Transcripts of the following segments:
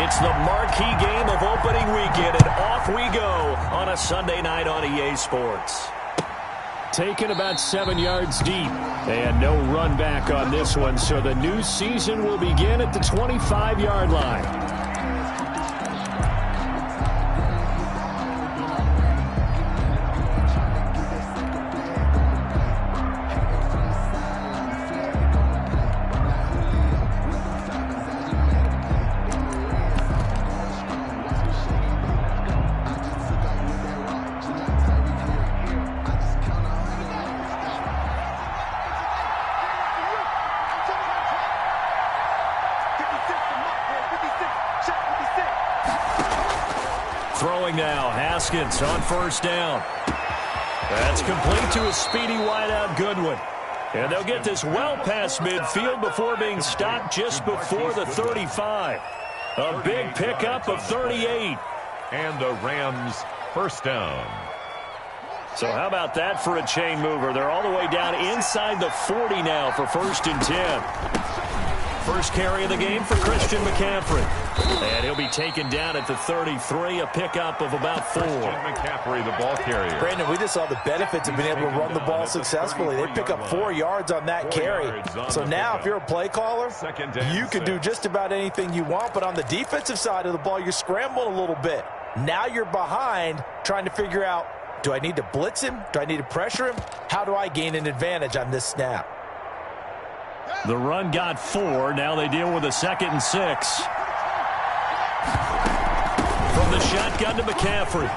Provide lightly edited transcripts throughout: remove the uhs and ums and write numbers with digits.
It's the marquee game of opening weekend, and off we go on a Sunday night on EA Sports. Taken about 7 yards deep, and no run back on this one, so the new season will begin at the 25-yard line. Throwing now, Haskins on first down. That's complete to a speedy wideout Goodwin. And they'll get this well past midfield before being stopped just before the 35. A big pickup of 38. And the Rams first down. So how about that for a chain mover? They're all the way down inside the 40 now for 1st and 10. First carry of the game for Christian McCaffrey. And he'll be taken down at the 33, a pickup of about 4. Christian McCaffrey, the ball carrier. Brandon, we just saw the benefits of being able to run the ball successfully. They pick up 4 yards on that carry. So now if you're a play caller, you can do just about anything you want. But on the defensive side of the ball, you're scrambling a little bit. Now you're behind trying to figure out, do I need to blitz him? Do I need to pressure him? How do I gain an advantage on this snap? The run got 4. Now they deal with a 2nd and 6. From the shotgun to McCaffrey.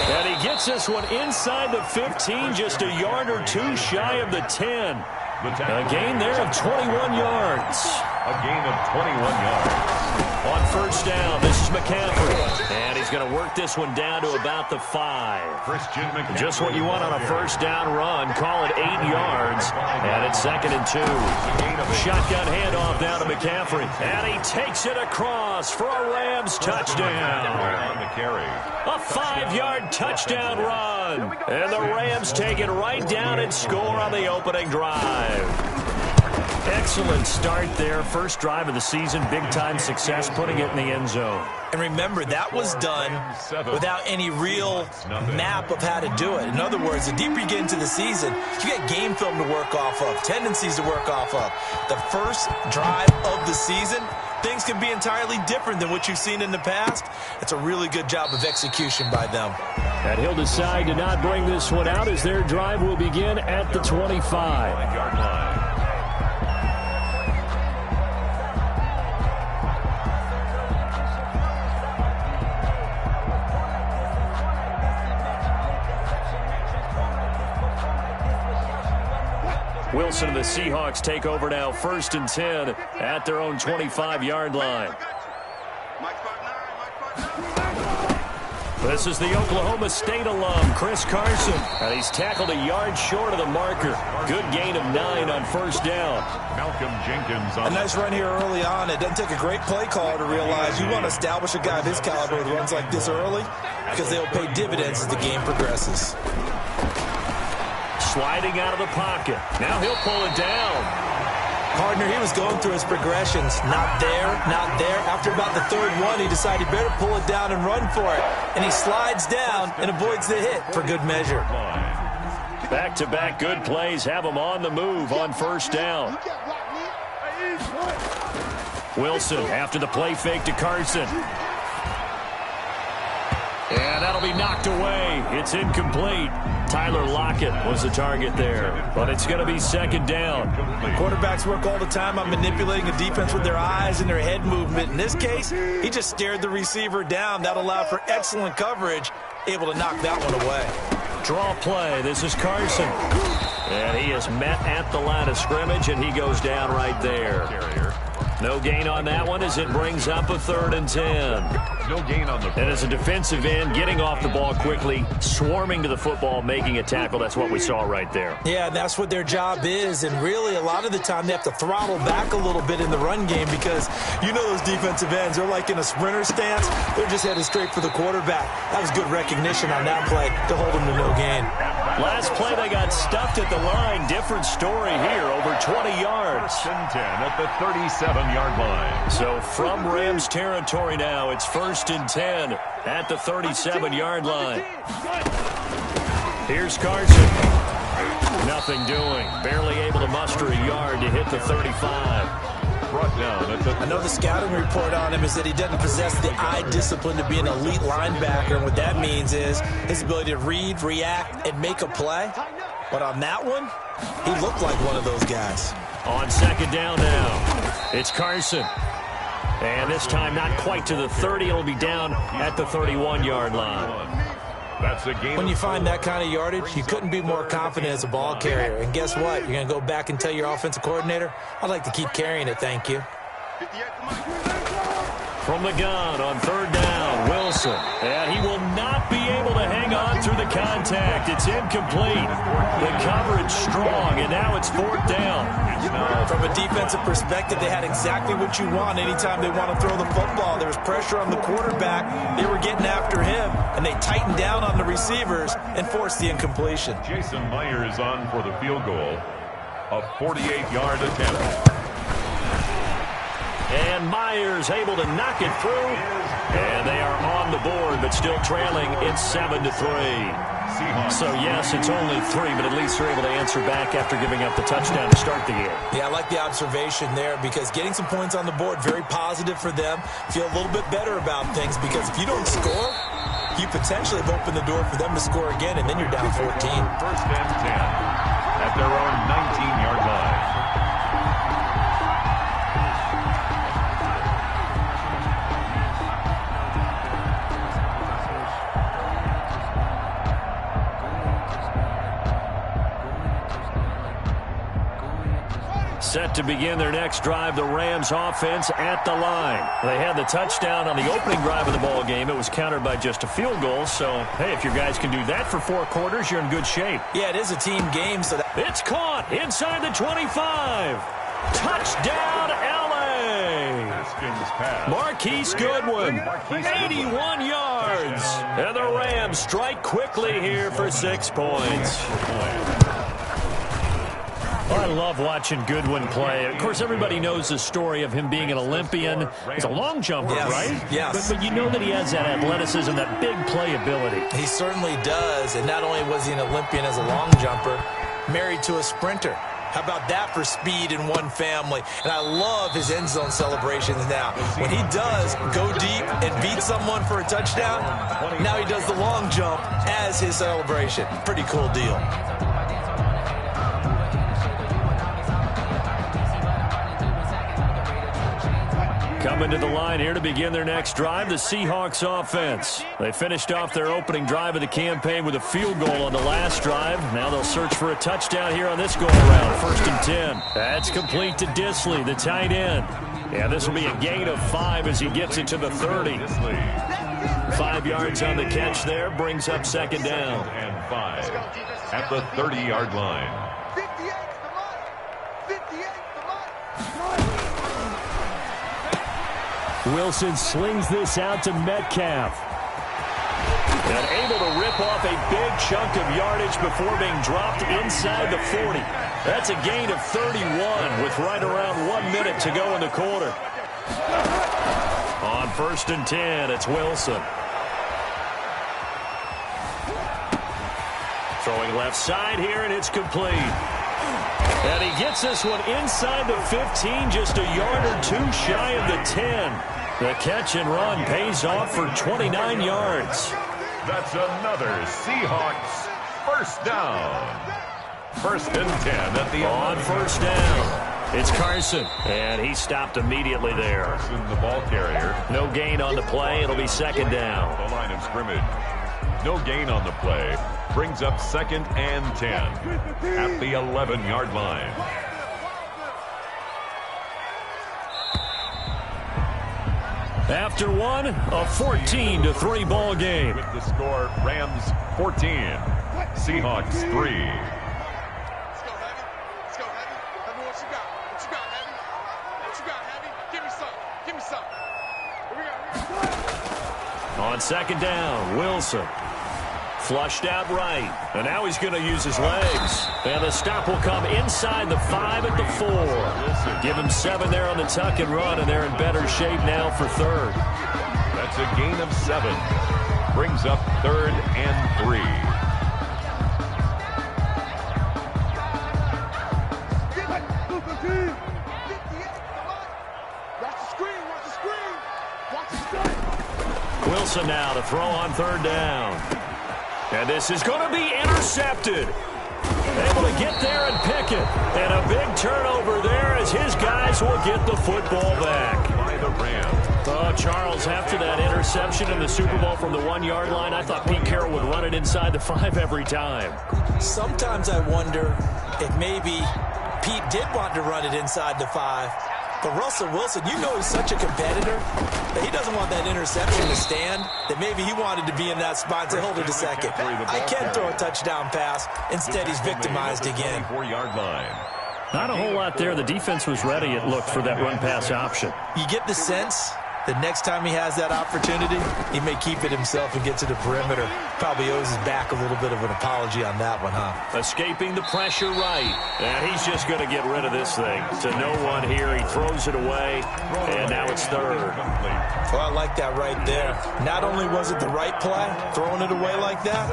And he gets this one inside the 15, just a yard or 2 shy of the 10. A gain there of 21 yards. A gain of 21 yards. On first down, this is McCaffrey. And he's going to work this one down to about the 5. Christian McCaffrey. Just what you want on a first down run. Call it 8 yards. And it's 2nd and 2. Shotgun handoff now to McCaffrey. And he takes it across for a Rams touchdown. A 5-yard touchdown run. And the Rams take it right down and score on the opening drive. Excellent start there. First drive of the season. Big-time success putting it in the end zone. And remember, that was done without any real map of how to do it. In other words, the deeper you get into the season, you get game film to work off of, tendencies to work off of. The first drive of the season, things can be entirely different than what you've seen in the past. It's a really good job of execution by them. And he'll decide to not bring this one out as their drive will begin at the 25-yard line. Wilson and the Seahawks take over now, 1st and 10 at their own 25-yard line. This is the Oklahoma State alum, Chris Carson. And he's tackled a yard short of the marker. Good gain of 9 on first down. Malcolm Jenkins on a nice run here early on. It doesn't take a great play caller to realize you want to establish a guy of his caliber with runs like this early because they'll pay dividends as the game progresses. Sliding out of the pocket. Now he'll pull it down. Partner, he was going through his progressions. Not there, not there. After about the 3rd one, he decided he better pull it down and run for it. And he slides down and avoids the hit for good measure. Back-to-back good plays have him on the move on first down. Wilson after the play fake to Carson. And that'll be knocked away. It's incomplete. Tyler Lockett was the target there, but it's going to be 2nd down. Quarterbacks work all the time on manipulating a defense with their eyes and their head movement. In this case, he just stared the receiver down. That allowed for excellent coverage, able to knock that one away. Draw play. This is Carson. And he is met at the line of scrimmage, and he goes down right there. No gain on that one as it brings up a 3rd and 10. No gain on the play. And as a defensive end, getting off the ball quickly, swarming to the football, making a tackle, that's what we saw right there. Yeah, that's what their job is. And really, a lot of the time, they have to throttle back a little bit in the run game because you know those defensive ends, they're like in a sprinter stance. They're just headed straight for the quarterback. That was good recognition on that play to hold them to no gain. Last play, they got stuffed at the line. Different story here, over 20 yards. 1st and 10 at the 37-yard line. So from Rams territory now, it's 1st and 10 at the 37-yard line. Here's Carson. Nothing doing. Barely able to muster a yard to hit the 35. Brought down at the I know the scouting report on him is that he doesn't possess the eye discipline to be an elite linebacker, and what that means is his ability to read, react, and make a play. But on that one, he looked like one of those guys. On 2nd down now, it's Carson. And this time not quite to the 30. It'll be down at the 31-yard line. That's a game. When you find that kind of yardage, you couldn't be more confident as a ball carrier. And guess what? You're going to go back and tell your offensive coordinator, I'd like to keep carrying it, thank you. From the gun on 3rd down, Wilson. And he will not be able to hang on through the contact. It's incomplete. The coverage strong, and now it's 4th down. From a defensive perspective, they had exactly what you want anytime they want to throw the football. There was pressure on the quarterback. They were getting after him, and they tightened down on the receivers and forced the incompletion. Jason Myers on for the field goal. A 48-yard attempt. And Myers able to knock it through. And they are on the board, but still trailing. It's 7-3. So, yes, it's only 3, but at least they're able to answer back after giving up the touchdown to start the game. Yeah, I like the observation there because getting some points on the board, very positive for them. Feel a little bit better about things because if you don't score, you potentially have opened the door for them to score again, and then you're down 14. 1st and 10 at their own 19-yard line. Set to begin their next drive, the Rams offense at the line. They had the touchdown on the opening drive of the ball game. It was countered by just a field goal. So, hey, if your guys can do that for 4 quarters, you're in good shape. Yeah, it is a team game. So it's caught inside the 25. Touchdown, L.A. Marquise Goodwin, 81 yards. And the Rams strike quickly here for 6 points. Well, I love watching Goodwin play. Of course, everybody knows the story of him being an Olympian. He's a long jumper, right? Yes. But you know that he has that athleticism, that big play ability. He certainly does. And not only was he an Olympian as a long jumper, married to a sprinter. How about that for speed in one family? And I love his end zone celebrations now. When he does go deep and beat someone for a touchdown, now he does the long jump as his celebration. Pretty cool deal. Coming to the line here to begin their next drive, the Seahawks offense. They finished off their opening drive of the campaign with a field goal on the last drive. Now they'll search for a touchdown here on this go-around, 1st and 10. That's complete to Disley, the tight end. Yeah, this will be a gain of 5 as he gets it to the 30. 5 yards on the catch there, brings up 2nd down. And 5 at the 30-yard line. Wilson slings this out to Metcalf. And able to rip off a big chunk of yardage before being dropped inside the 40. That's a gain of 31 with right around 1 minute to go in the quarter. On 1st and 10, it's Wilson. Throwing left side here, and it's complete. And he gets this one inside the 15, just a yard or 2 shy of the 10. The catch and run pays off for 29 yards. That's another Seahawks 1st down. 1st and 10 at the on 1st down. It's Carson, and he stopped immediately there. Carson, the ball carrier. No gain on the play. It'll be 2nd down. The line of scrimmage. No gain on the play. Brings up 2nd and 10 at the 11-yard line. After one, a 14-3 ball game. With the score, Rams 14, Seahawks 3. Let's go, Heavy. Let's go, Heavy. Heavy, what you got? What you got, Heavy? What you got, Heavy? Give me some. Give me some. Here we go. On second down, Wilson. Flushed out right. And now he's going to use his legs. And the stop will come inside the 5 at the 4. Give him 7 there on the tuck and run, and they're in better shape now for third. That's a gain of 7. Brings up 3rd and 3. Wilson now to throw on 3rd down. And this is going to be intercepted. Able to get there and pick it. And a big turnover there as his guys will get the football back. By the Rams. Oh, Charles, after that interception in the Super Bowl from the 1-yard line, I thought Pete Carroll would run it inside the 5 every time. Sometimes I wonder if maybe Pete did want to run it inside the 5. But Russell Wilson, you know he's such a competitor that he doesn't want that interception to stand, that maybe he wanted to be in that spot and say, hold it a second. I can't throw a touchdown pass. Instead, he's victimized again. 4-yard line. Not a whole lot there. The defense was ready, it looked, for that run-pass option. You get the sense that next time he has that opportunity, he may keep it himself and get to the perimeter. Probably owes his back a little bit of an apology on that one, huh? Escaping the pressure right. And he's just going to get rid of this thing. To no one here. He throws it away. And now it's 3rd. Well, I like that right there. Not only was it the right play, throwing it away like that,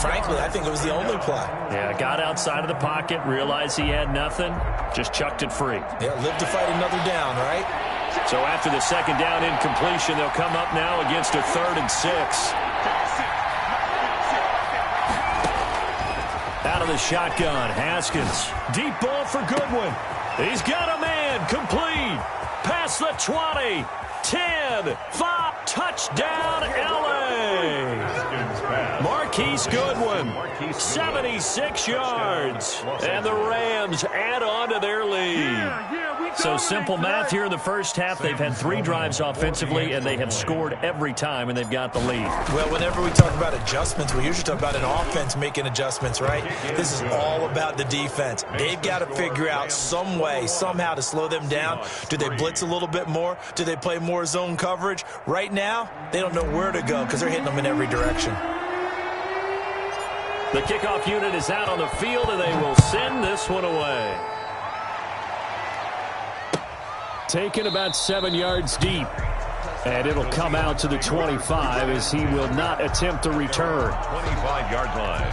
frankly, I think it was the only play. Yeah, got outside of the pocket, realized he had nothing, just chucked it free. Yeah, live to fight another down, right? So after the second down incompletion, they'll come up now against a 3rd and 6. Out of the shotgun, Haskins. Deep ball for Goodwin. He's got a man, complete. Past the 20, 10, 5, touchdown, L.A. Marquise Goodwin, 76 yards. And the Rams add on to their lead. So simple math here in the first half. They've had 3 drives offensively, and they have scored every time, and they've got the lead. Well, whenever we talk about adjustments, we usually talk about an offense making adjustments, right? This is all about the defense. They've got to figure out some way, somehow to slow them down. Do they blitz a little bit more? Do they play more zone coverage? Right now, they don't know where to go because they're hitting them in every direction. The kickoff unit is out on the field, and they will send this one away. Taken about 7 yards deep. And it'll come out to the 25 as he will not attempt a return. 25-yard line.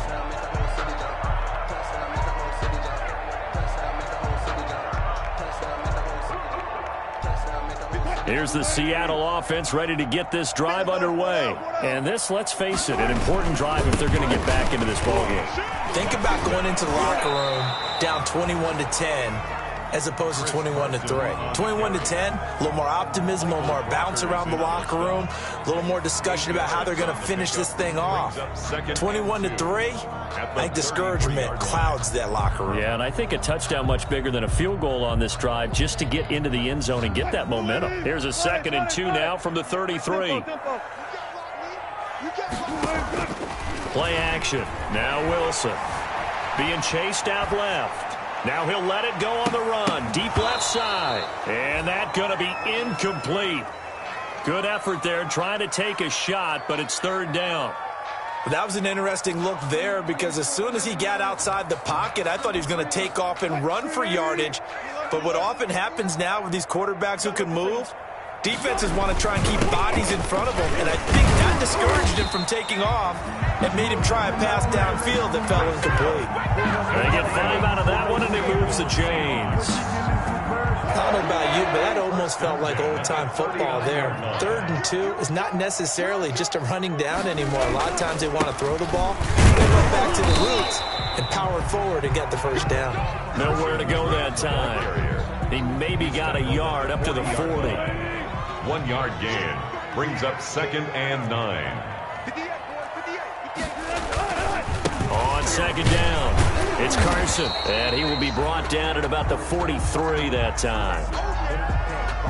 Here's the Seattle offense ready to get this drive underway. And this, let's face it, an important drive if they're going to get back into this ballgame. Think about going into the locker room down 21-10 as opposed to 21-3. 21-10, a little more optimism, a little more bounce around the locker room, a little more discussion about how they're going to finish this thing off. 21-3, I think discouragement clouds that locker room. Yeah, and I think a touchdown much bigger than a field goal on this drive just to get into the end zone and get that momentum. Here's a 2nd and 2 now from the 33. Play action. Now Wilson being chased out left. Now he'll let it go on the run. Deep left side. And that's going to be incomplete. Good effort there trying to take a shot, but it's 3rd down. That was an interesting look there because as soon as he got outside the pocket, I thought he was going to take off and run for yardage. But what often happens now with these quarterbacks who can move, defenses want to try and keep bodies in front of them. And I think that discouraged him from taking off and made him try a pass downfield that fell incomplete. They get 5 out of that one, and he moves the chains. I don't know about you, but that almost felt like old-time football there. 3rd and 2 is not necessarily just a running down anymore. A lot of times they want to throw the ball. They went back to the roots and powered forward and get the 1st down. Nowhere to go that time. He maybe got a yard up to the 40. 1-yard gain. Brings up 2nd and 9. On 2nd down, it's Carson, and he will be brought down at about the 43 that time.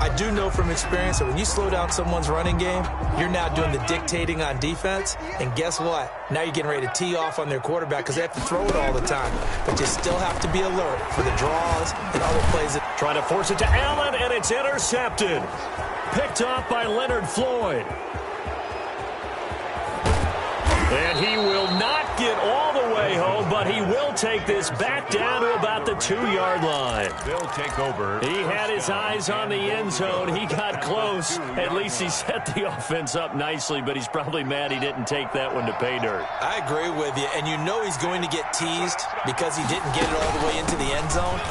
I I do know from experience that when you slow down someone's running game, you're now doing the dictating on defense. And guess what? Now you're getting ready to tee off on their quarterback because they have to throw it all the time. But you still have to be alert for the draws and other plays. Trying to force it to Allen, and it's intercepted. Picked off by Leonard Floyd. And he will not get all the way home, but he will take this back down to about the 2-yard line. They'll take over. He had his eyes on the end zone. He got close. At least he set the offense up nicely, but he's probably mad he didn't take that one to pay dirt. I agree with you, and you know he's going to get teased because he didn't get it all the way into the end zone.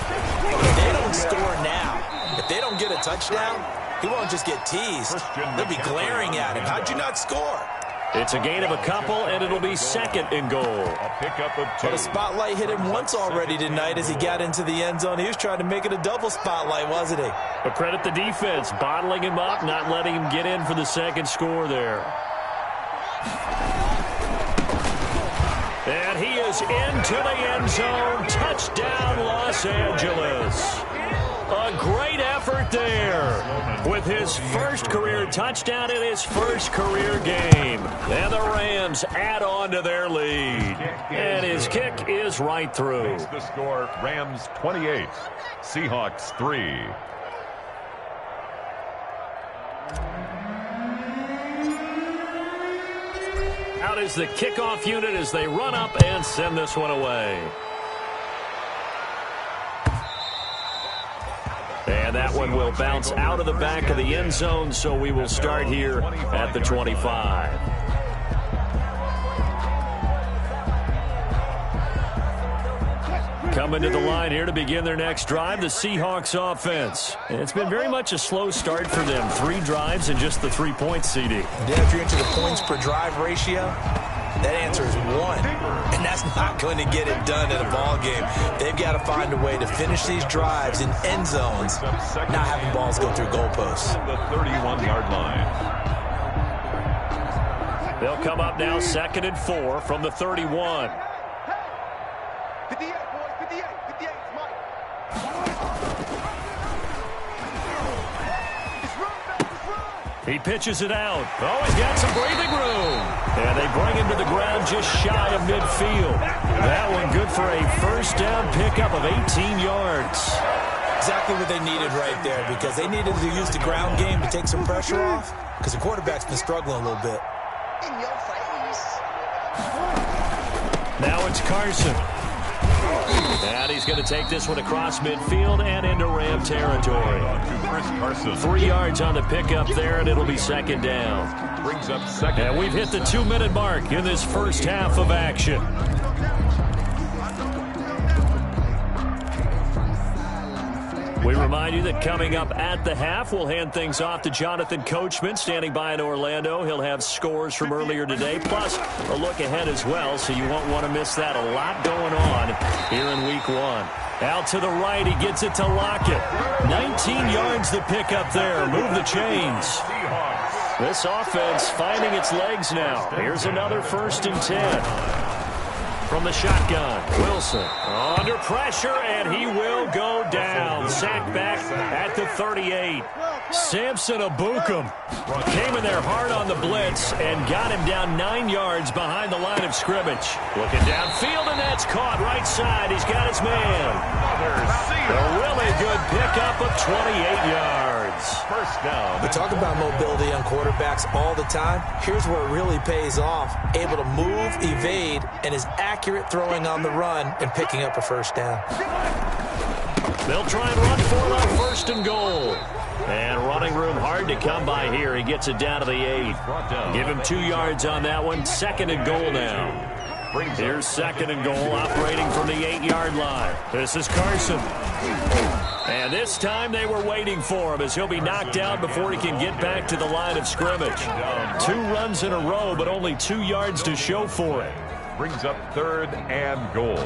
If they don't score now, if they don't get a touchdown, he won't just get teased. They'll be glaring at him. How'd you not score? It's a gain of a couple, and it'll be second and goal. A pickup of 2. But a spotlight hit him once already tonight as he got into the end zone. He was trying to make it a double spotlight, wasn't he? But credit the defense, bottling him up, not letting him get in for the second score there. And he is into the end zone. Touchdown, Los Angeles. A great effort there with his first career touchdown in his first career game. And the Rams add on to their lead. And his kick is right through. Makes the score Rams 28, Seahawks 3. Out is the kickoff unit as they run up and send this one away. And that one will bounce out of the back of the end zone, so we will start here at the 25. Coming to the line here to begin their next drive, the Seahawks offense. And it's been very much a slow start for them. 3 drives and just the 3 points, CD. Yeah, if you're into the points per drive ratio, that answer is 1. And that's not going to get it done in a ball game. They've got to find a way to finish these drives in end zones, not having balls go through goalposts. The 31-yard line. They'll come up now 2nd and 4 from the 31. 58, boys, 58, 58, Mike. It's run. He pitches it out. Oh, he's got some breathing room. And they bring him to the ground just shy of midfield. That one good for a first down pickup of 18 yards. Exactly what they needed right there, because they needed to use the ground game to take some pressure off, because the quarterback's been struggling a little bit. In your face. Now it's Carson. And he's going to take this one across midfield and into Ram territory. 3 yards on the pickup there, and it'll be 2nd down. Brings up 2nd. And we've hit the 2-minute mark in this first half of action. We remind you that coming up at the half, we'll hand things off to Jonathan Coachman, standing by in Orlando. He'll have scores from earlier today, plus a look ahead as well, so you won't want to miss that. A lot going on here in Week 1. Out to the right, he gets it to Lockett. 19 yards the pickup there. Move the chains. This offense finding its legs now. Here's another 1st and 10. From the shotgun, Wilson under pressure, and he will go down. Sacked back at the 38. Samson Abukum came in there hard on the blitz and got him down 9 yards behind the line of scrimmage. Looking downfield, and that's caught right side. He's got his man. A really good pickup of 28 yards. First down. We talk about mobility on quarterbacks all the time. Here's where it really pays off. Able to move, evade, and is accurate throwing on the run and picking up a first down. They'll try and run for it on 1st and goal. And running room hard to come by here. He gets it down to the 8. Give him 2 yards on that one. 2nd and goal now. Here's 2nd and goal, operating from the 8-yard line. This is Carson. And this time they were waiting for him as he'll be knocked out before he can get back to the line of scrimmage. 2 runs in a row, but only 2 yards to show for it. Brings up 3rd and goal.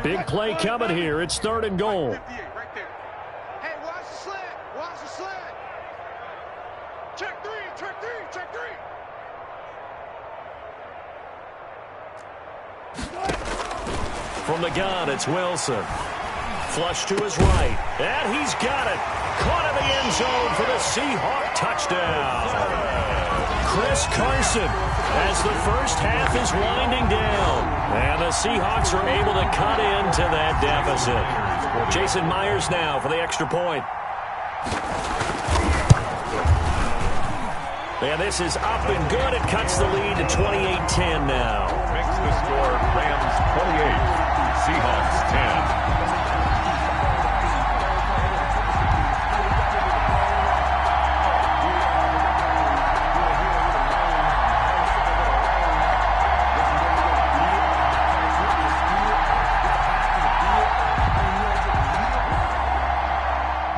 Big play coming here. It's 3rd and goal. Right there. Hey, watch the slant. Watch the slant. Check 3. From the gun, it's Wilson. Flush to his right. And he's got it. Caught in the end zone for the Seahawk touchdown. Chris Carson as the first half is winding down. And the Seahawks are able to cut into that deficit. Jason Myers now for the extra point. And this is up and good. It cuts the lead to 28-10 now. Makes the score Rams 28, Seahawks 10.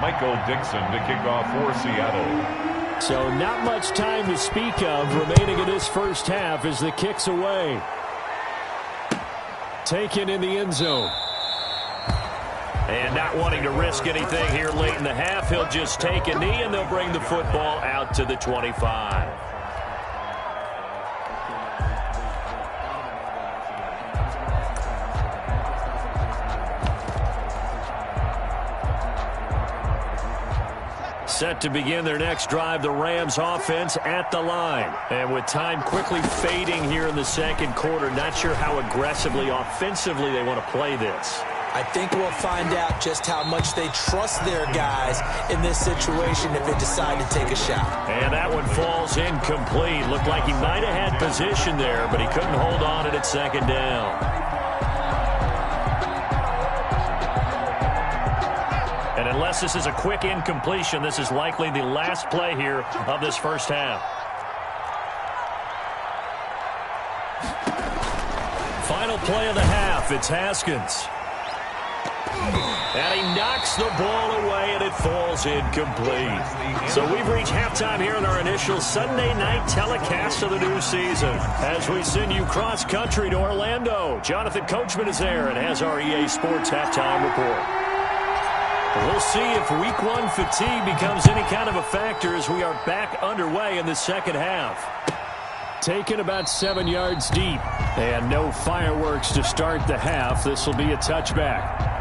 Michael Dixon to kick off for Seattle. So not much time to speak of remaining in this first half as the kick's away. Taken in the end zone. And not wanting to risk anything here late in the half, he'll just take a knee and they'll bring the football out to the 25. Set to begin their next drive, the Rams offense at the line. And with time quickly fading here in the second quarter, not sure how aggressively, offensively they want to play this. I think we'll find out just how much they trust their guys in this situation if they decide to take a shot. And that one falls incomplete. Looked like he might have had position there, but he couldn't hold on to it at second down. And unless this is a quick incompletion, this is likely the last play here of this first half. Final play of the half, it's Haskins. And he knocks the ball away, and it falls incomplete. So we've reached halftime here in our initial Sunday night telecast of the new season. As we send you cross-country to Orlando, Jonathan Coachman is there and has our EA Sports halftime report. We'll see if week one fatigue becomes any kind of a factor as we are back underway in the second half. Taken about 7 yards deep. And no fireworks to start the half. This will be a touchback.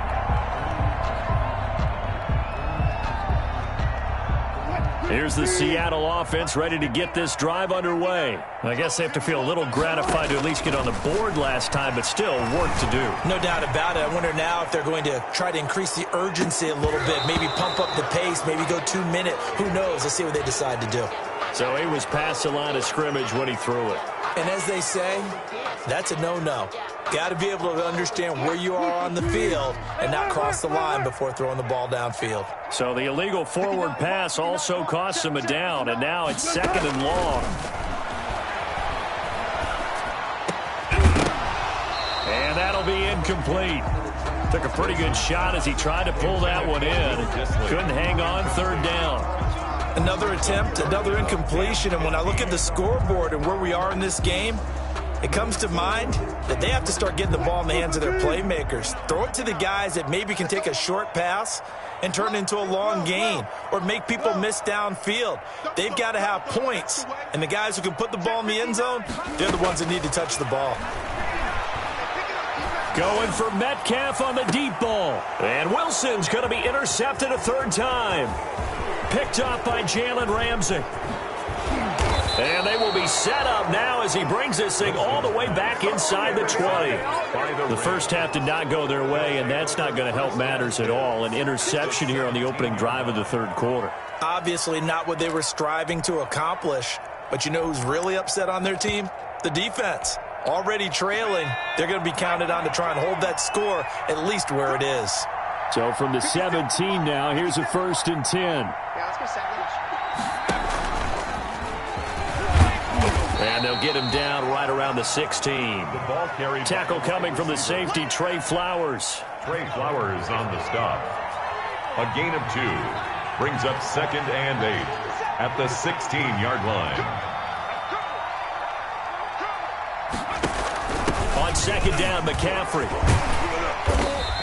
Here's the Seattle offense ready to get this drive underway. I guess they have to feel a little gratified to at least get on the board last time, but still work to do. No doubt about it. I wonder now if they're going to try to increase the urgency a little bit, maybe pump up the pace, maybe go 2 minute. Who knows? Let's see what they decide to do. So he was past the line of scrimmage when he threw it. And as they say, that's a no-no. Got to be able to understand where you are on the field and not cross the line before throwing the ball downfield. So the illegal forward pass also costs him a down, and now it's second and long. And that'll be incomplete. Took a pretty good shot as he tried to pull that one in. Couldn't hang on, third down. Another attempt, another incompletion, and when I look at the scoreboard and where we are in this game, it comes to mind that they have to start getting the ball in the hands of their playmakers. Throw it to the guys that maybe can take a short pass and turn it into a long gain or make people miss downfield. They've got to have points, and the guys who can put the ball in the end zone, they're the ones that need to touch the ball. Going for Metcalf on the deep ball. And Wilson's going to be intercepted a third time. Picked up by Jalen Ramsey. And they will be set up now as he brings this thing all the way back inside the 20. The first half did not go their way, and that's not going to help matters at all. An interception here on the opening drive of the third quarter. Obviously not what they were striving to accomplish. But you know who's really upset on their team? The defense. Already trailing, they're going to be counted on to try and hold that score at least where it is. So from the 17 now, here's a 1st and 10. Yeah, let's go sandwich. And they'll get him down right around the 16. The ball carried. Tackle coming from the safety, Trey Flowers. Trey Flowers on the stop. A gain of 2. Brings up 2nd and 8 at the 16-yard line. On 2nd down, McCaffrey.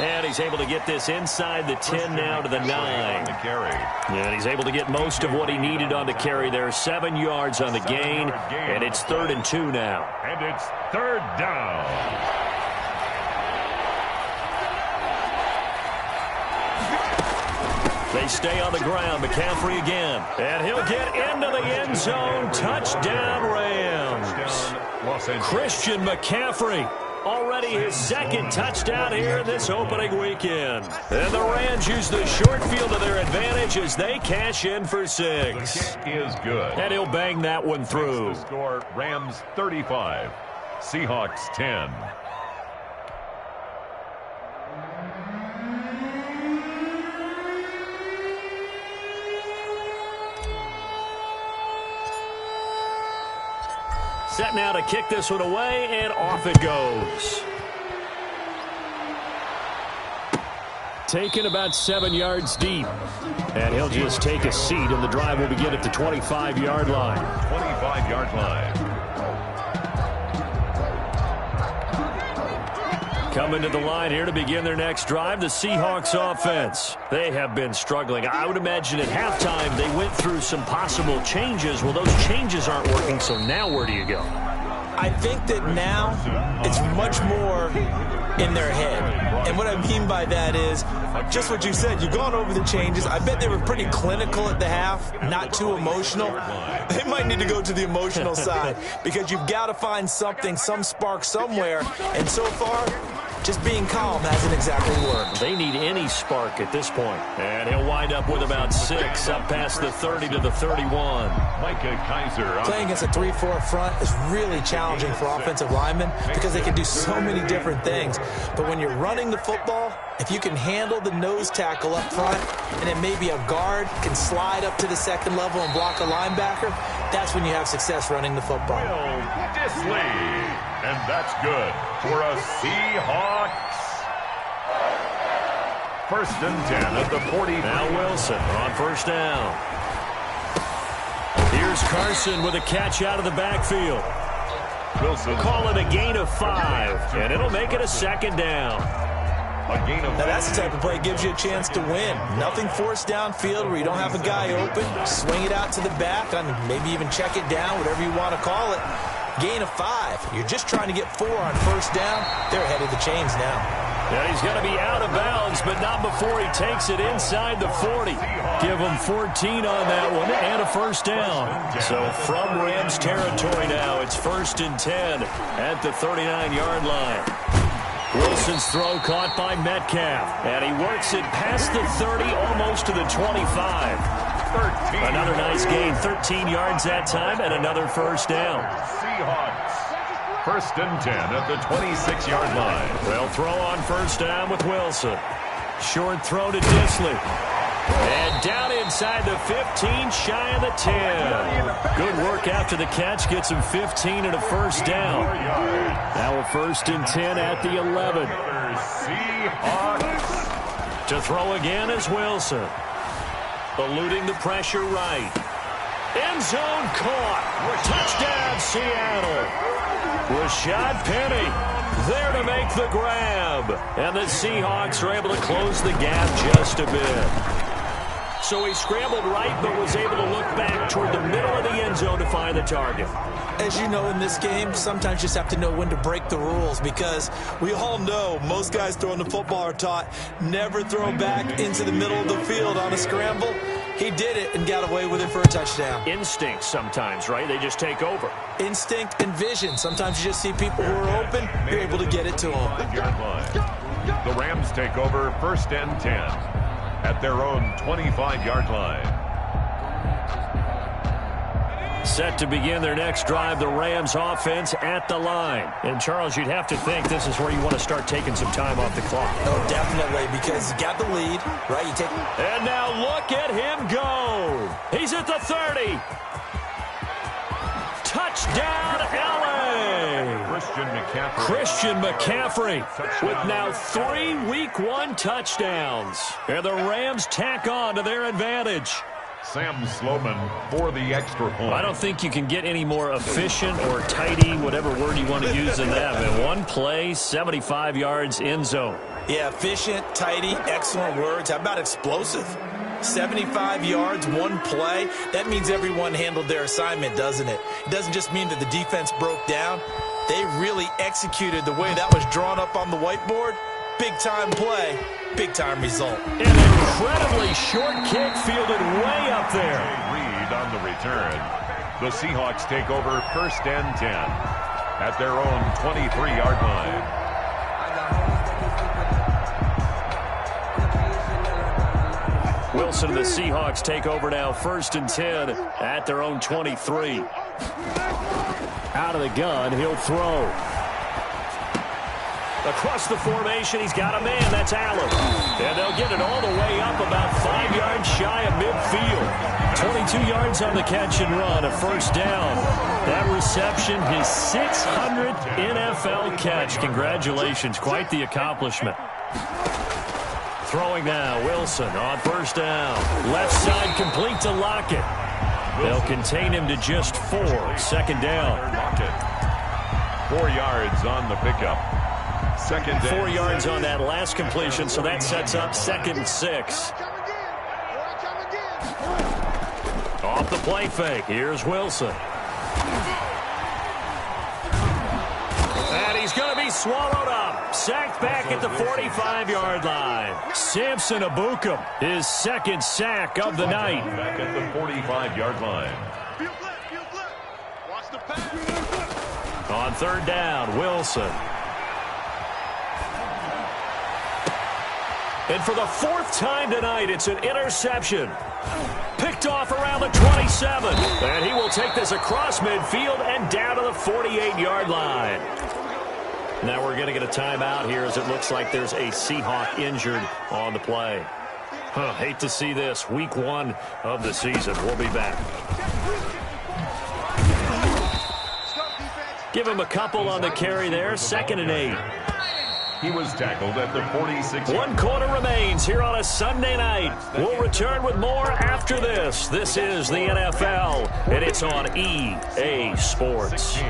And he's able to get this inside the 10 now to the 9. And he's able to get most of what he needed on the carry there. 7 yards on the gain, and it's 3rd and 2 now. And it's 3rd down. They stay on the ground. McCaffrey again. And he'll get into the end zone. Touchdown, Rams. Christian McCaffrey. Already his second touchdown here in this opening weekend. And the Rams use the short field to their advantage as they cash in for 6. The kick is good. And he'll bang that one through. The score, Rams 35, Seahawks 10. Set now to kick this one away, and off it goes. Taken about 7 yards deep. And he'll just take a seat, and the drive will begin at the 25-yard line. 25-yard line. Coming to the line here to begin their next drive, the Seahawks offense. They have been struggling. I would imagine at halftime they went through some possible changes. Well, those changes aren't working, so now where do you go? I think that now it's much more in their head. And what I mean by that is just what you said. You've gone over the changes. I bet they were pretty clinical at the half, not too emotional. They might need to go to the emotional side because you've got to find something, some spark somewhere. And so far, just being calm hasn't exactly worked. They need any spark at this point. And he'll wind up with about 6 up past the 30 to the 31. Micah Kaiser. Playing against a 3-4 front is really challenging for offensive linemen because they can do so many different things. But when you're running the football, if you can handle the nose tackle up front and then maybe a guard can slide up to the second level and block a linebacker, that's when you have success running the football. Will Disley. And that's good for a Seahawks. 1st and 10 at the 40. Now Wilson on first down. Here's Carson with a catch out of the backfield. Wilson. Call it a gain of 5, and it'll make it a 2nd down. A gain of 5. Now that's the type of play that gives you a chance to win. Nothing forced downfield where you don't have a guy open. Swing it out to the back, maybe even check it down, whatever you want to call it. Gain of 5. You're just trying to get 4 on first down. They're ahead of the chains now. Yeah, he's going to be out of bounds, but not before he takes it inside the 40. Give him 14 on that one and a first down. So from Rams territory now, it's 1st and 10 at the 39-yard line. Wilson's throw caught by Metcalf, and he works it past the 30, almost to the 25. 13. Another nice gain, 13 yards that time, and another first down. Seahawks. 1st and 10 at the 26-yard line. They'll throw on first down with Wilson. Short throw to Disley. And down inside the 15, shy of the 10. Good work after the catch, gets him 15 and a first down. Now a 1st and 10 at the 11. Seahawks. To throw again is Wilson. Eluding the pressure right. End zone caught. Touchdown, Seattle. Rashad Penny there to make the grab. And the Seahawks are able to close the gap just a bit. So he scrambled right, but was able to look back toward the middle of the end zone to find the target. As you know, in this game, sometimes you just have to know when to break the rules because we all know most guys throwing the football are taught never throw back into the middle of the field on a scramble. He did it and got away with it for a touchdown. Instinct sometimes, right? They just take over. Instinct and vision. Sometimes you just see people who are open, you're able to get it to them. The Rams take over 1st and 10 at their own 25-yard line. Set to begin their next drive, the Rams offense at the line. And, Charles, you'd have to think this is where you want to start taking some time off the clock. Oh, definitely, because you got the lead, right? You take. And now look at him go. He's at the 30. Touchdown, LA. Christian McCaffrey with now 3 Week 1 touchdowns. And the Rams tack on to their advantage. Sam Sloman for the extra point. I don't think you can get any more efficient or tidy, whatever word you want to use in that. In one play, 75 yards end zone. Yeah, efficient, tidy, excellent words. How about explosive? 75 yards, one play. That means everyone handled their assignment, doesn't it? It doesn't just mean that the defense broke down. They really executed the way that was drawn up on the whiteboard. Big-time play, big-time result. An incredibly short kick fielded way up there. Reed on the return. The Seahawks take over 1st and 10 at their own 23-yard line. Wilson and the Seahawks take over now 1st and 10 at their own 23. Out of the gun, he'll throw. Across the formation, he's got a man. That's Allen. And they'll get it all the way up about 5 yards shy of midfield. 22 yards on the catch and run, a 1st down. That reception, his 600th NFL catch. Congratulations, quite the accomplishment. Throwing now, Wilson on 1st down. Left side complete to Lockett. They'll contain him to just 4. 2nd down. 4 yards on the pickup. 2nd down. 4 yards on that last completion, so that sets up 2nd and 6. Off the play fake, here's Wilson. And he's going to be swallowed up. Sacked back at the 45-yard line. Samson Abukum, his 2nd sack of the night. Back at the 45-yard line. Watch the pass. On 3rd down, Wilson. And for the 4th time tonight, it's an interception. Picked off around the 27. And he will take this across midfield and down to the 48-yard line. Now we're going to get a timeout here as it looks like there's a Seahawk injured on the play. Hate to see this. Week 1 of the season. We'll be back. Give him a couple on the carry there. 2nd and 8. He was tackled at the 46. 1 quarter remains here on a Sunday night. We'll return with more after this. This is the NFL, and it's on EA Sports.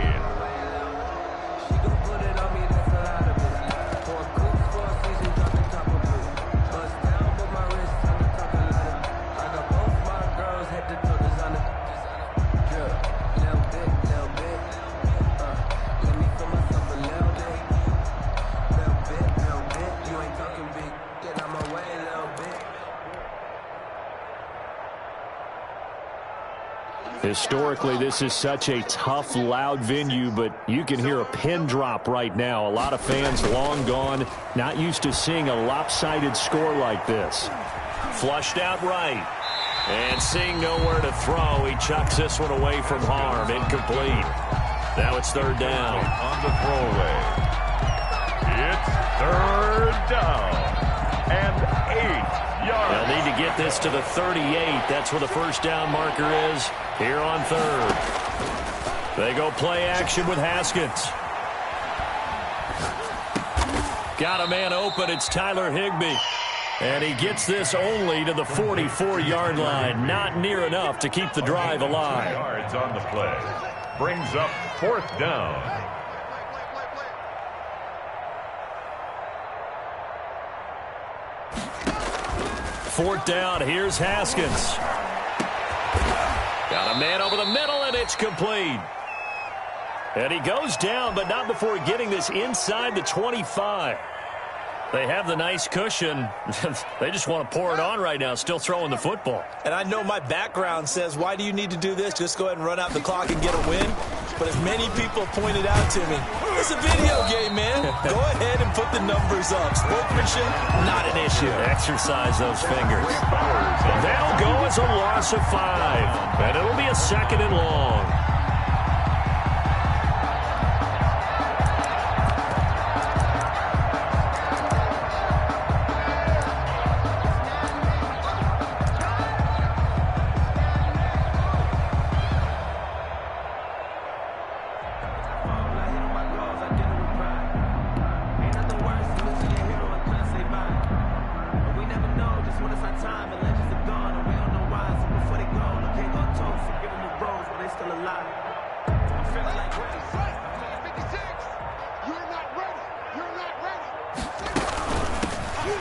Historically, this is such a tough, loud venue, but you can hear a pin drop right now. A lot of fans long gone, not used to seeing a lopsided score like this. Flushed out right. And seeing nowhere to throw, he chucks this one away from harm. Incomplete. Now it's 3rd down. On the throwaway. It's 3rd down. And 8 yards. They'll need to get this to the 38. That's where the 1st down marker is. Here on 3rd. They go play action with Haskins. Got a man open. It's Tyler Higbee. And he gets this only to the 44-yard line. Not near enough to keep the drive alive. Yards on the play. Brings up 4th down. Fourth down. Here's Haskins. Got a man over the middle, and it's complete. And he goes down, but not before getting this inside the 25. They have the nice cushion. They just want to pour it on right now, still throwing the football. And I know my background says, why do you need to do this? Just go ahead and run out the clock and get a win. But as many people pointed out to me, it's a video game, man. Go ahead and put the numbers up. Sportsmanship, not an issue. Exercise those fingers. That'll go as a loss of 5. And it'll be a 2nd and long.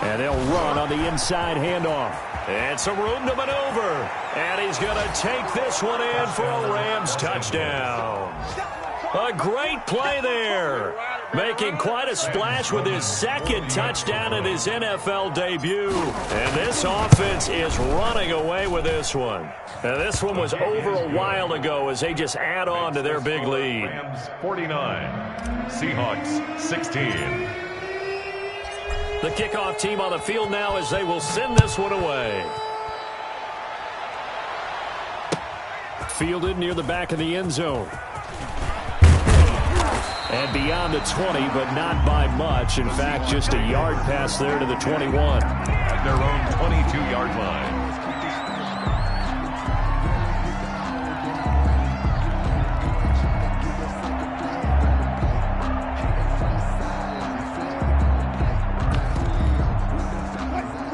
And they'll run on the inside handoff. And some room to maneuver. And he's going to take this one in for a Rams touchdown. A great play there. Making quite a splash with his second touchdown in his NFL debut. And this offense is running away with this one. Now, this one was over a while ago as they just add on to their big lead. Rams 49, Seahawks 16. The kickoff team on the field now as they will send this one away. Fielded near the back of the end zone. And beyond the 20, but not by much. In fact, just a yard pass there to the 21. At their own 22-yard line.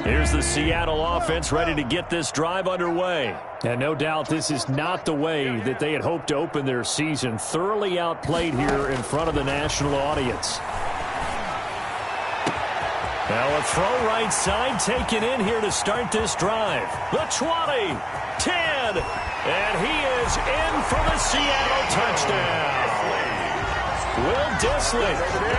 Here's the Seattle offense ready to get this drive underway. And no doubt this is not the way that they had hoped to open their season. Thoroughly outplayed here in front of the national audience. Now a throw right side taken in here to start this drive. The 20, 10, and he is in for the Seattle touchdown. Will Dissly,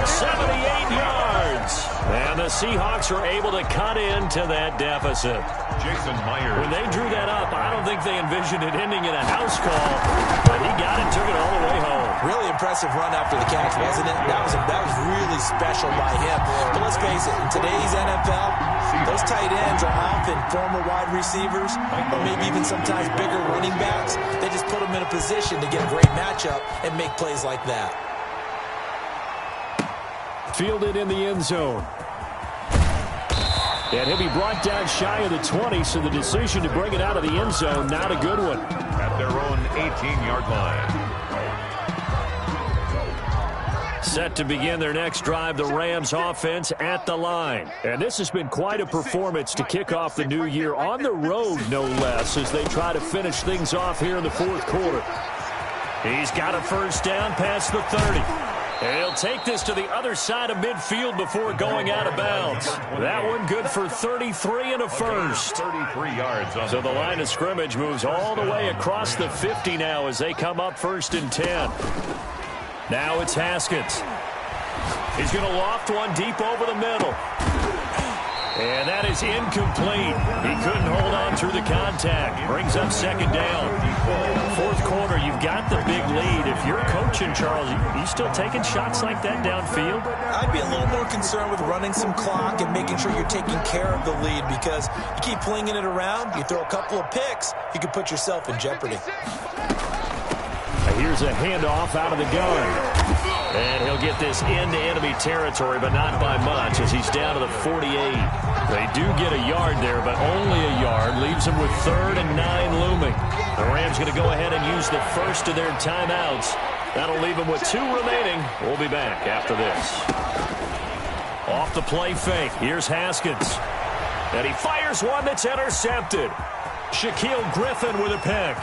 78 yards. And the Seahawks are able to cut into that deficit. Jason Myers. When they drew that up, I don't think they envisioned it ending in a house call. But he got it, took it all the way home. Really impressive run after the catch, wasn't it? That was really special by him. But let's face it, in today's NFL, those tight ends are often former wide receivers or maybe even sometimes bigger running backs. They just put them in a position to get a great matchup and make plays like that. Fielded in the end zone. And he'll be brought down shy of the 20, so the decision to bring it out of the end zone, not a good one. At their own 18-yard line. Set to begin their next drive, the Rams offense at the line. And this has been quite a performance to kick off the new year on the road, no less, as they try to finish things off here in the fourth quarter. He's got a first down past the 30. And he'll take this to the other side of midfield before going out of bounds. That one good for 33 and a first. 33 yards on so the line of scrimmage moves all the way across the 50 now as they come up 1st and 10. Now it's Haskins. He's going to loft one deep over the middle. And that is incomplete. He couldn't hold on through the contact. Brings up 2nd down. Fourth quarter, you've got the big lead. If you're coaching, Charles, you still taking shots like that downfield? I'd be a little more concerned with running some clock and making sure you're taking care of the lead, because you keep flinging it around, you throw a couple of picks, you could put yourself in jeopardy. Here's a handoff out of the gun. And he'll get this into enemy territory, but not by much, as he's down to the 48. They do get a yard there, but only a yard. Leaves them with 3rd and 9 looming. The Rams going to go ahead and use the first of their timeouts. That'll leave them with 2 remaining. We'll be back after this. Off the play fake. Here's Haskins. And he fires one that's intercepted. Shaquille Griffin with a pick.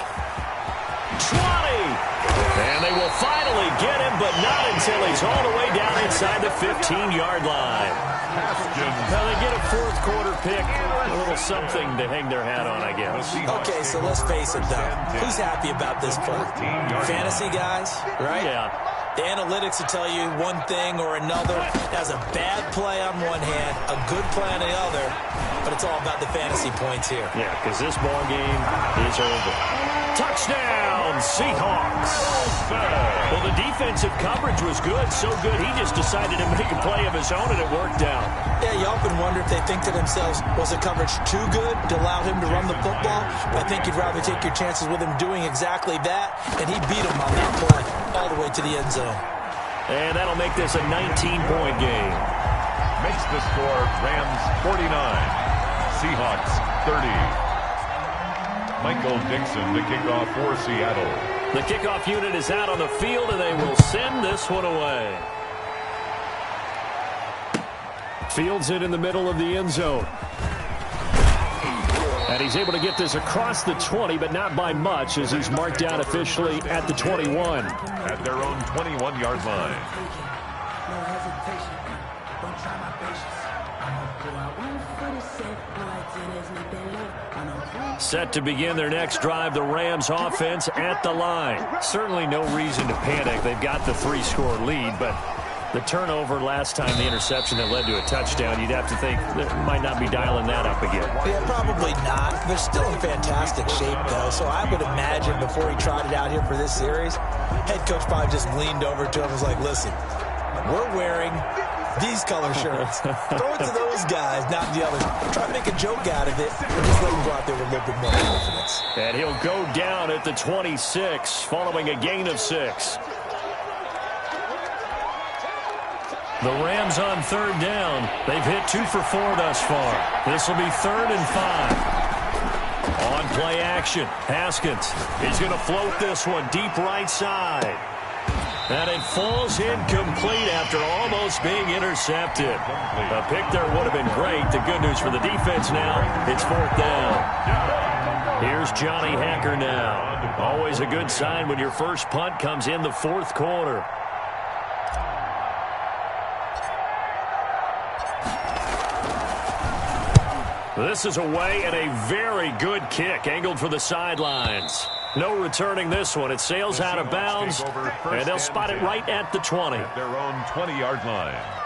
20! And they will finally get him, but not until he's all the way down inside the 15-yard line. Now they get a fourth quarter pick, a little something to hang their hat on, I guess. Okay, so let's face it, though. Who's happy about this play? Fantasy guys, right? Yeah. The analytics will tell you one thing or another. That's a bad play on one hand, a good play on the other, but it's all about the fantasy points here. Yeah, because this ball game is over. Touchdown, Seahawks. Well, the defensive coverage was good, so good he just decided to make a play of his own, and it worked out. Yeah, you often wonder if they think to themselves, was the coverage too good to allow him to run the football? I think you'd rather take your chances with him doing exactly that, and he beat him on that play all the way to the end zone. And that'll make this a 19-point game. Makes the score Rams 49, Seahawks 30. Michael Dixon to kick off for Seattle. The kickoff unit is out on the field, and they will send this one away. Fields it in the middle of the end zone. And he's able to get this across the 20, but not by much, as he's marked down officially at the 21. At their own 21-yard line. Set to begin their next drive, the Rams offense at the line. Certainly no reason to panic. They've got the 3-score lead, but the turnover last time, the interception that led to a touchdown, you'd have to think they might not be dialing that up again. Yeah, probably not. They're still in fantastic shape, though, so I would imagine before he trotted out here for this series, head coach probably just leaned over to him and was like, listen, we're wearing these color shirts. Throw it to those guys, not the others. Try to make a joke out of it, or just let him go out there with a little bit more confidence. And he'll go down at the 26, following a gain of 6. The Rams on third down. They've hit 2 for 4 thus far. This will be 3rd and 5. On play action, Haskins is going to float this one deep right side. And it falls incomplete after almost being intercepted. A pick there would have been great. The good news for the defense now, it's 4th down. Here's Johnny Hacker now. Always a good sign when your first punt comes in the 4th quarter. This is away and a very good kick angled for the sidelines. No returning this one. It sails out of bounds, and they'll spot it right at the 20. At their own 20-yard line.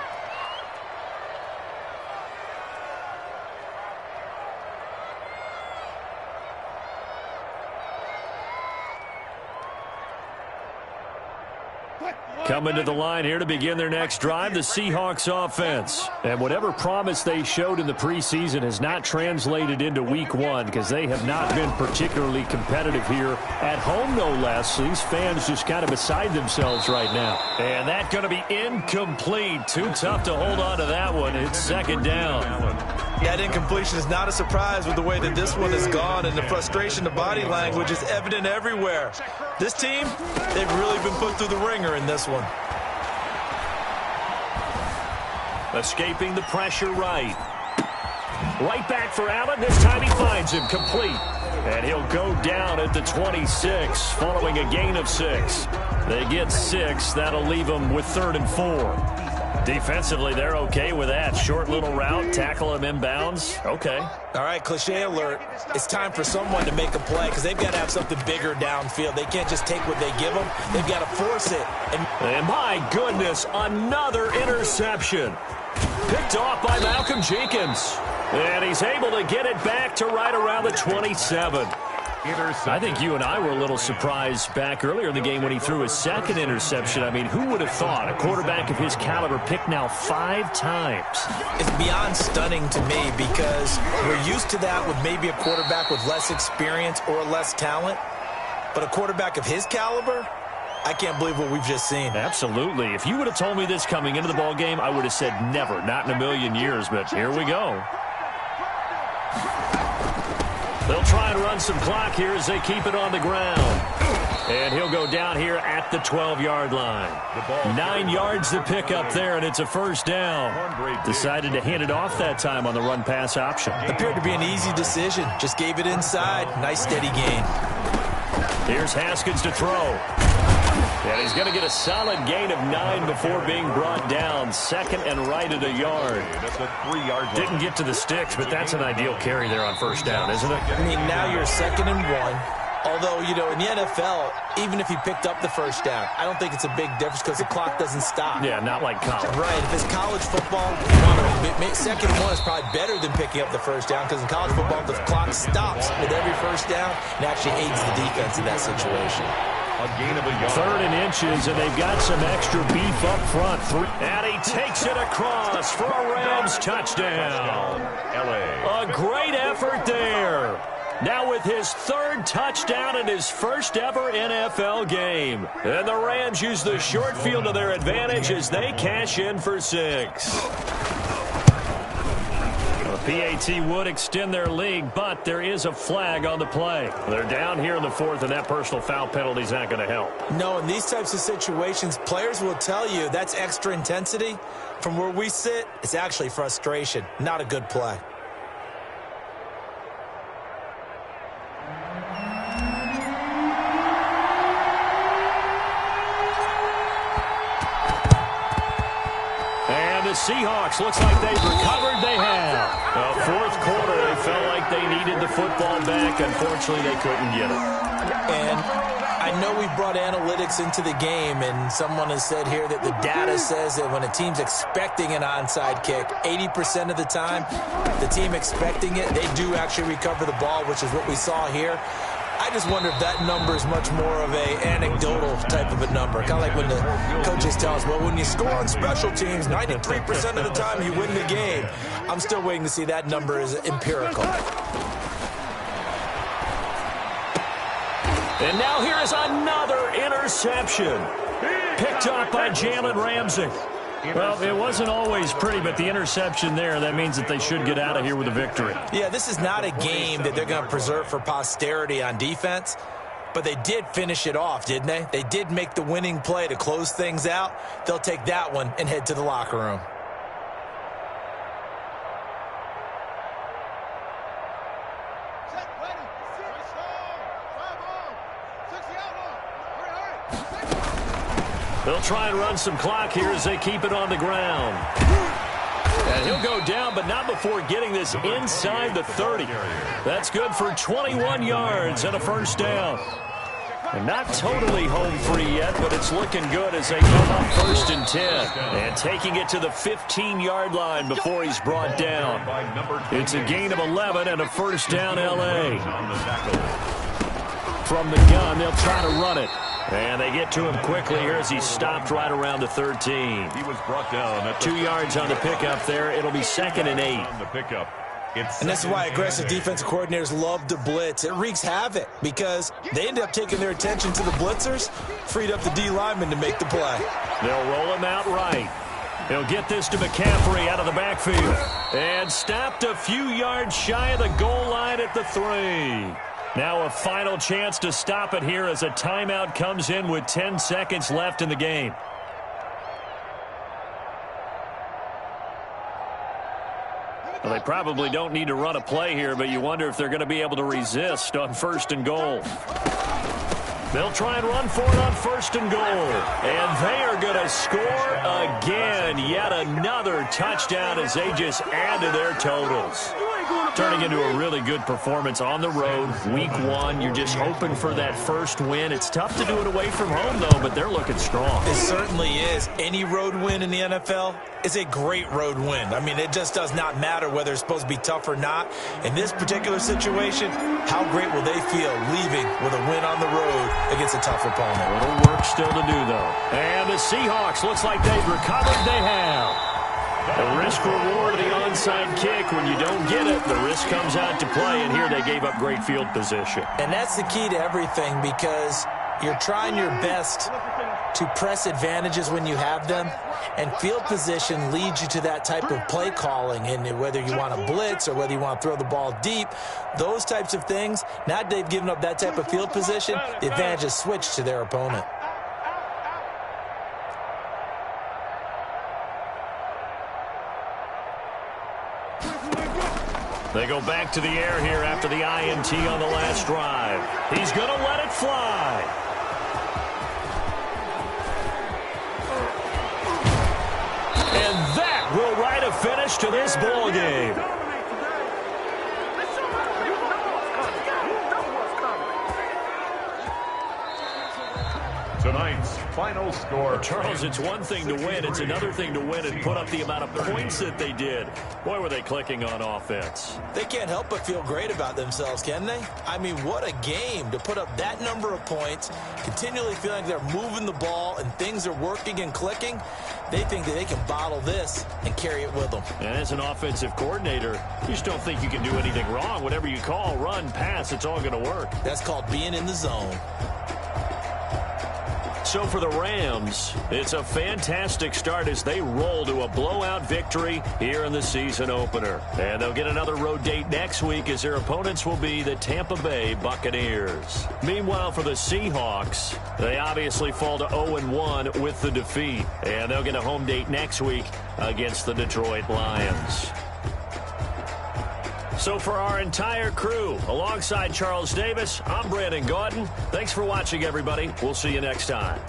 Coming to the line here to begin their next drive, the Seahawks offense. And whatever promise they showed in the preseason has not translated into week 1 because they have not been particularly competitive here at home, no less. So these fans just kind of beside themselves right now. And that's going to be incomplete. Too tough to hold on to that one. It's 2nd down. That incompletion is not a surprise with the way that this one has gone, and the frustration, the body language is evident everywhere. This team, they've really been put through the ringer in this one. Escaping the pressure right. Right back for Allen. This time he finds him complete. And he'll go down at the 26 following a gain of 6. They get 6. That'll leave them with 3rd and 4. Defensively, they're okay with that. Short little route, tackle him inbounds. Okay. All right, cliche alert. It's time for someone to make a play because they've got to have something bigger downfield. They can't just take what they give them. They've got to force it. And my goodness, another interception. Picked off by Malcolm Jenkins. And he's able to get it back to right around the 27. I think you and I were a little surprised back earlier in the game when he threw his 2nd interception. I mean, who would have thought a quarterback of his caliber picked now 5 times? It's beyond stunning to me because we're used to that with maybe a quarterback with less experience or less talent. But a quarterback of his caliber, I can't believe what we've just seen. Absolutely. If you would have told me this coming into the ball game, I would have said never, not in a million years. But here we go. They'll try and run some clock here as they keep it on the ground. And he'll go down here at the 12-yard line. 9 yards to pick up there, and it's a 1st down. Decided to hand it off that time on the run-pass option. Appeared to be an easy decision. Just gave it inside. Nice, steady gain. Here's Haskins to throw. And he's going to get a solid gain of 9 before being brought down. 2nd and right at a yard. Didn't get to the sticks, but that's an ideal carry there on 1st down, isn't it? I mean, now you're 2nd and 1. Although, you know, in the NFL, even if he picked up the 1st down, I don't think it's a big difference because the clock doesn't stop. Yeah, not like college. Right. If it's college football, 2nd and 1 is probably better than picking up the 1st down because in college football, the clock stops with every 1st down and actually aids the defense in that situation. A gain of a yard. 3rd and inches, and they've got some extra beef up front. And he takes it across for a Rams touchdown. LA. A great effort there. Now with his 3rd touchdown in his 1st ever NFL game. And the Rams use the short field to their advantage as they cash in for 6. PAT would extend their lead, but there is a flag on the play. They're down here in the 4th, and that personal foul penalty is not going to help. No, in these types of situations, players will tell you that's extra intensity. From where we sit, it's actually frustration. Not a good play. the Seahawks, looks like they've recovered. They have. Fourth quarter, they felt like they needed the football back. Unfortunately, they couldn't get it. And I know we brought analytics into the game, and someone has said here that the data says that when a team's expecting an onside kick, 80% of the time, the team expecting it, they do actually recover the ball, which is what we saw here. I just wonder if that number is much more of a anecdotal type of a number. Kind of like when the coaches tell us, well, when you score on special teams, 93% of the time you win the game. I'm still waiting to see that number is empirical. And now here is another interception. Picked up by Jalen Ramsey. Well, it wasn't always pretty, but the interception there, that means that they should get out of here with a victory. Yeah, this is not a game that they're going to preserve for posterity on defense, but they did finish it off, didn't they? They did make the winning play to close things out. They'll take that one and head to the locker room. They'll try and run some clock here as they keep it on the ground. And he'll go down, but not before getting this inside the 30. That's good for 21 yards and a first down. And not totally home free yet, but it's looking good as they come up 1st and 10. And taking it to the 15-yard line before he's brought down. It's a gain of 11 and a first down, L.A. From the gun, they'll try to run it. And they get to him quickly here as he's stopped right around the 13. He was brought down at 2 yards on the pickup there. It'll be 2nd and 8. on the pickup. And this is why aggressive defensive coordinators love to blitz. It wreaks havoc because they end up taking their attention to the blitzers, freed up the D lineman to make the play. They'll roll him out right. He'll get this to McCaffrey out of the backfield. And stopped a few yards shy of the goal line at the 3. Now a final chance to stop it here as a timeout comes in with 10 seconds left in the game. Well, they probably don't need to run a play here, but you wonder if they're going to be able to resist on 1st and goal. They'll try and run for it on 1st and goal. And they are going to score again. Yet another touchdown as they just add to their totals. Turning into a really good performance on the road. Week 1, you're just hoping for that first win. It's tough to do it away from home, though, but they're looking strong. It certainly is. Any road win in the NFL is a great road win. I mean, it just does not matter whether it's supposed to be tough or not. In this particular situation, how great will they feel leaving with a win on the road against a tough opponent? A little work still to do, though. And the Seahawks, looks like they've recovered. They have. The risk-reward of the onside kick, when you don't get it, the risk comes out to play, and here they gave up great field position. And that's the key to everything because you're trying your best to press advantages when you have them, and field position leads you to that type of play calling, and whether you want to blitz or whether you want to throw the ball deep, those types of things, now that they've given up that type of field position, the advantage is switched to their opponent. They go back to the air here after the INT on the last drive. He's going to let it fly. And that will write a finish to this ball game. Tonight's final score. Charles, it's one thing to win. It's another thing to win and put up the amount of points that they did. Boy, were they clicking on offense. They can't help but feel great about themselves, can they? I mean, what a game to put up that number of points, continually feeling they're moving the ball and things are working and clicking. They think that they can bottle this and carry it with them. And as an offensive coordinator, you just don't think you can do anything wrong. Whatever you call, run, pass, it's all going to work. That's called being in the zone. So for the Rams, it's a fantastic start as they roll to a blowout victory here in the season opener. And they'll get another road date next week as their opponents will be the Tampa Bay Buccaneers. Meanwhile, for the Seahawks, they obviously fall to 0-1 with the defeat. And they'll get a home date next week against the Detroit Lions. So for our entire crew, alongside Charles Davis, I'm Brandon Gaudin. Thanks for watching, everybody. We'll see you next time.